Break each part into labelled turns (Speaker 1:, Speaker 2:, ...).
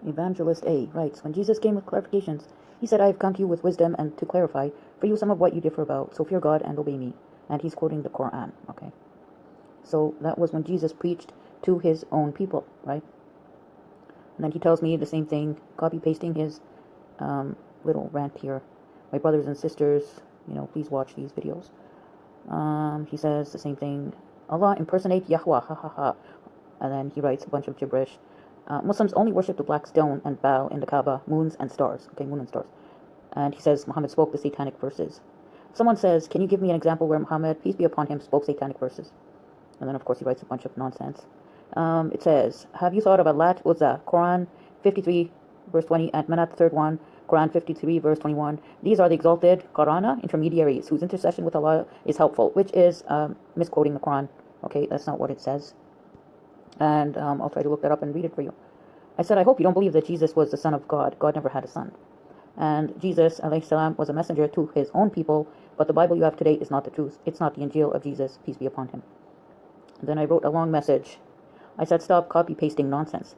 Speaker 1: Evangelist A writes, when Jesus came with clarifications, he said, I have come to you with wisdom and to clarify for you some of what you differ about, so fear God and obey me. And he's quoting the Quran, okay? So that was when Jesus preached to his own people, right? And then he tells me the same thing, copy-pasting his little rant here. My brothers and sisters, please watch these videos. He says the same thing, Allah impersonate Yahweh, ha ha ha. And then he writes a bunch of gibberish. Muslims only worship the black stone and bow in the Kaaba, moons and stars. Okay, moon and stars. And he says Muhammad spoke the satanic verses. Someone says, can you give me an example where Muhammad, peace be upon him, spoke satanic verses? And then, of course, he writes a bunch of nonsense. It says, have you thought of Lat Uzza, Quran 53, verse 20, and Manat, the third one, Quran 53, verse 21. These are the exalted Qarana, intermediaries, whose intercession with Allah is helpful, which is misquoting the Quran. Okay, that's not what it says. And I'll try to look that up and read it for you. I said, I hope you don't believe that Jesus was the son of God. God never had a son. And Jesus, Alaihi salam, was a messenger to his own people, but the Bible you have today is not the truth. It's not the Injil of Jesus, peace be upon him. And then I wrote a long message. I said, stop copy-pasting nonsense.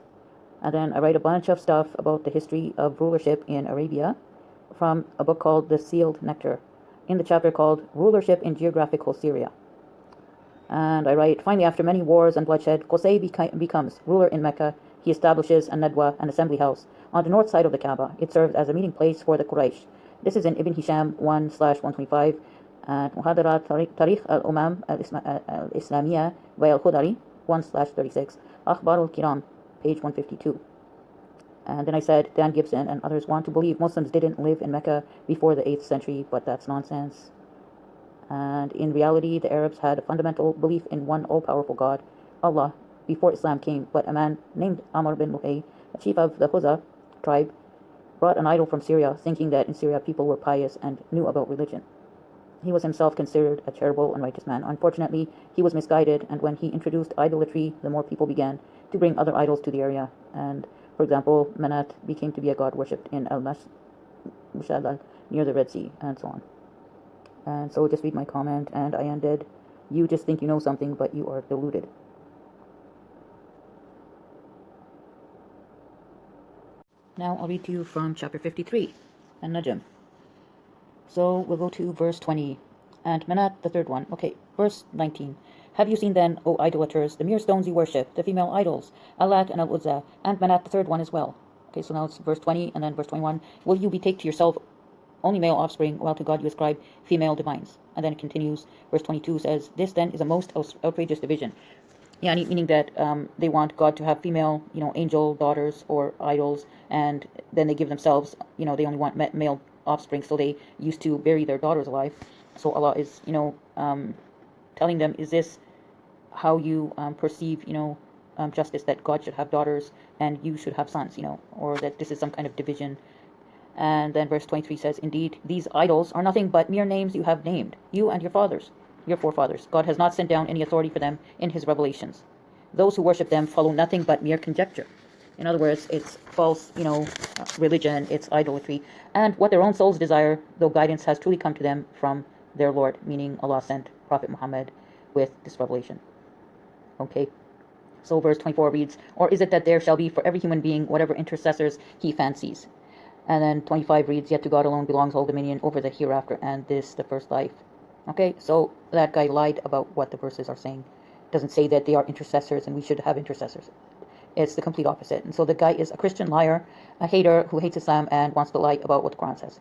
Speaker 1: And then I write a bunch of stuff about the history of rulership in Arabia from a book called The Sealed Nectar, in the chapter called Rulership in Geographical Syria. And I write, finally, after many wars and bloodshed, Qusay becomes ruler in Mecca. He establishes a Nadwa, an assembly house, on the north side of the Kaaba. It serves as a meeting place for the Quraysh. This is in Ibn Hisham 1/125, and Muhadarat Tarikh al-Umam al-Islamiyya by al-Khudari 1/36, Akhbar al-Kiram, page 152. And then I said, Dan Gibson and others want to believe Muslims didn't live in Mecca before the 8th century, but that's nonsense. And in reality, the Arabs had a fundamental belief in one all-powerful God, Allah, before Islam came. But a man named Amr bin Luhay, a chief of the Khuzah tribe, brought an idol from Syria, thinking that in Syria people were pious and knew about religion. He was himself considered a charitable and righteous man. Unfortunately, he was misguided, and when he introduced idolatry, the more people began to bring other idols to the area. And, for example, Manat became to be a god worshipped in Al-Mushadal, near the Red Sea, and so on. And so just read my comment, and I ended, you just think you know something, but you are deluded. Now I'll read to you from chapter 53, An-Najm. So we'll go to verse 20, and Manat, the third one. Okay, verse 19. Have you seen then, O idolaters, the mere stones you worship, the female idols, Allat and Al-Uzza, and Manat, the third one as well? Okay, so now it's verse 20, and then verse 21. Will you betake to yourself only male offspring, while to God you ascribe female divines? And then it continues, verse 22 says, this then is a most outrageous division. Yeah, meaning that they want God to have female, angel daughters or idols, and then they give themselves, they only want male offspring, so they used to bury their daughters alive. So Allah is, telling them, is this how you perceive, justice, that God should have daughters and you should have sons, or that this is some kind of division? And then verse 23 says, indeed, these idols are nothing but mere names you have named, you and your forefathers. God has not sent down any authority for them in his revelations. Those who worship them follow nothing but mere conjecture. In other words, it's false, religion, it's idolatry, and what their own souls desire, though guidance has truly come to them from their Lord, meaning Allah sent Prophet Muhammad with this revelation. Okay. So verse 24 reads, or is it that there shall be for every human being whatever intercessors he fancies? And then 25 reads, yet to God alone belongs all dominion over the hereafter and this, the first life. Okay, so that guy lied about what the verses are saying. It doesn't say that they are intercessors and we should have intercessors. It's the complete opposite. And so the guy is a Christian liar, a hater who hates Islam and wants to lie about what the Quran says.